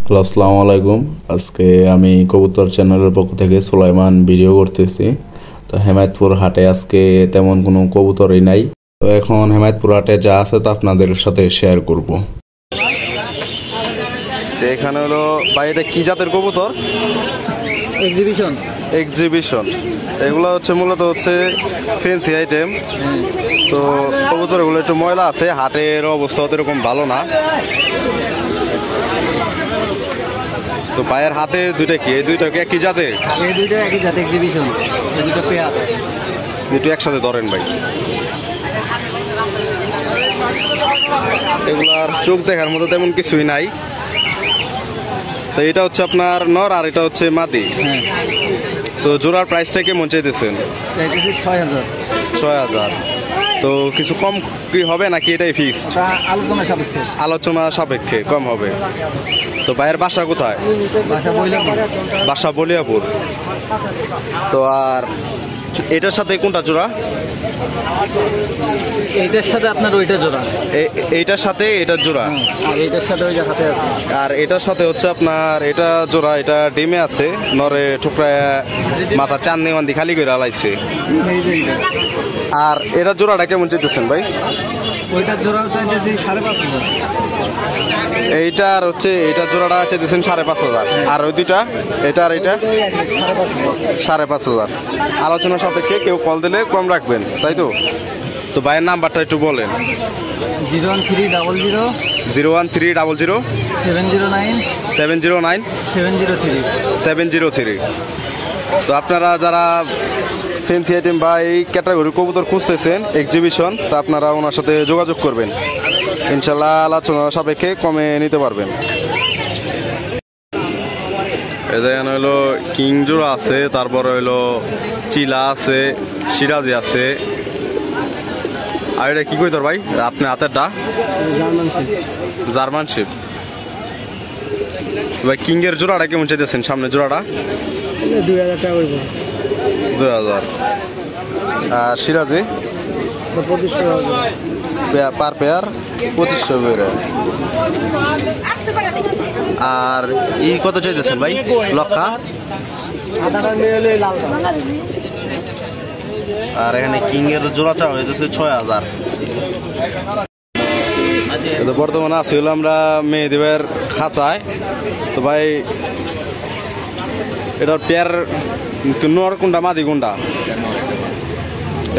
Hello, আসসালামু আলাইকুম। আজকে আমি কবুতর চ্যানেলের পক্ষ থেকে সুলাইমান ভিডিও করতেছি। তো হেমায়তপুর হাটে আজকে তেমন কোনো কবুতরই নাই। তো এখন হেমায়তপুর হাটে যা আছে তা আপনাদের সাথে শেয়ার করব। এখানে হলো ভাই, এটা কি জাতের কবুতর? এক্সিবিশন। এগুলো হচ্ছে মূলত ফেন্সি আইটেম। তো কবুতরগুলো একটু ময়লা আছে, হাটের অবস্থা এরকম ভালো না। তো পায়ের হাতে দুইটা কি, এই দুইটা কি একই জাতের? এই দুইটা একই জাতের এক্সিবিশন, এই দুটো পেয়ার। একটু একসাথে ধরেন ভাই। এগুলার চোখ দেখার মতো তেমন কিছুই নাই। তো এটা হচ্ছে আপনার নর আর এটা হচ্ছে মাদি। তো জোড়ার প্রাইসটা কেমন চাইতেছেন? ৬,০০০। তো কিছু কম কি হবে নাকি এটাই ফিক্সড? আলোচনা সাপেক্ষে কম হবে। তো ভাইয়ের বাসা কোথায়? বাসা বলিয়াপুর। তো আর এটার সাথে কোনটা জোড়া? এইটার সাথে আপনার ওইটা জোড়া। এইটার সাথে এটার জোড়া, আর এইটার সাথে ওইটা হাতে আছে। আর এটার সাথে হচ্ছে আপনার এটা জোড়া। এটা ডিমে আছে, নরে ঠুকরায় মাথা চান্দি মান্দি খালি করে আলাইছে। আর এটার জোড়াটা কেমন চাইতেছেন ভাই? ওইটার জোড়া চাইতেছি ৫,৫০০। এইটার হচ্ছে এইটার জোড়াটা চাইতেছেন ৫,৫০০। আর ওই দুইটা, এটা আর এটা ৫,৫০০। আলোচনা সাপেক্ষে কেউ কল দিলে কম রাখবেন, তাই তো? তো ভাইয়ের নাম্বারটা একটু বলেন। 01300 01300 709 703। তো আপনারা যারা ফেন্সি আইটেম বা এই ক্যাটাগরি কবুতর খুঁজতেছেন এক্সিবিশন, তা আপনারা ওনার সাথে যোগাযোগ করবেন। ইনশাল্লাহ আলোচনা সাপেক্ষে কমে নিতে পারবেন। এখানে হইলো কিং জোড়া আছে, তারপরে হইলো চিলা আছে, সিরাজি আছে। আর এটা কি কই তোর ভাই আপনার হাতেরটা? German ship. ভাই কিং এর জোড়াটা কেমন চাইতেছেন? সামনে জোড়াটা ২,০০০ টাকা। ২,০০০। আর সিরাজি ২৫০০ পার পেয়ার, ২৫০০ করে। আর ই কত চাইতেছেন ভাই? লক্ষা। আর এখানে কিং এর জোড়া চা হইতেছে ৬,০০০। বর্তমানে আছি হলো আমরা মেয়েদেবের খাঁচায়। তো ভাই এটার পেয়ার নর কোনটা মাদি কোনটা?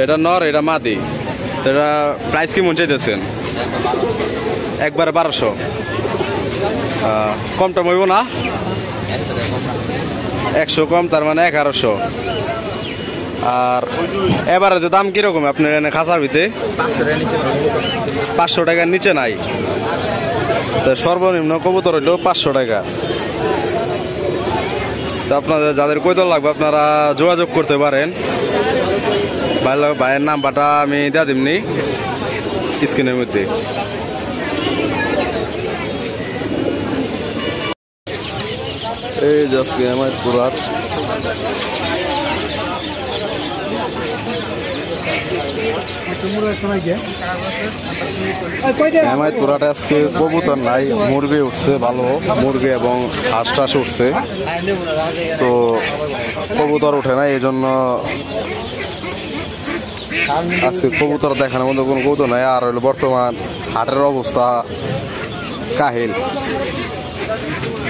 এটা নর, এটা মাদি। এটা প্রাইস কেমন চাইতেছেন? একবারে ১২০০। কমটা হইব না? ১০০ কম, তার মানে ১১০০। আর এবারে যে দাম কিরকম আপনার এখানে খাঁচার ভিতরে? ৫০০ টাকার নিচে নাই। তো সর্বনিম্ন কবুতর হইল ৫০০ টাকা। তো আপনাদের যাদের কৈতল লাগবে আপনারা যোগাযোগ করতে পারেন। ভাইয়ের নাম্বারটা আমি দিয়ে দিমনি স্ক্রিনের মধ্যে। এই যাচ্ছি আমার পুরাট। হেমায়তপুরাটা আজকে কবুতর নাই, মুরগি উঠছে ভালো, মুরগি এবং হাঁস টাস উঠছে। তো কবুতর উঠে না, এই জন্য আজকে কবুতর দেখানোর মতো কোনো কবুতর নাই। আর হইলো বর্তমান হাটের অবস্থা কাহিল,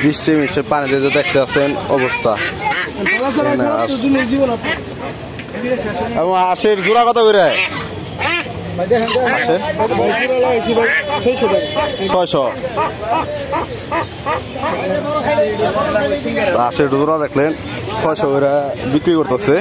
বৃষ্টি মিষ্টি পানি দিয়ে দেখতে আছেন অবস্থা। এবং হাঁসের জোড়া কত করে? ৬০০। হাঁসের জোড়া দেখলেন ৬০০ করে বিক্রি করতেছে।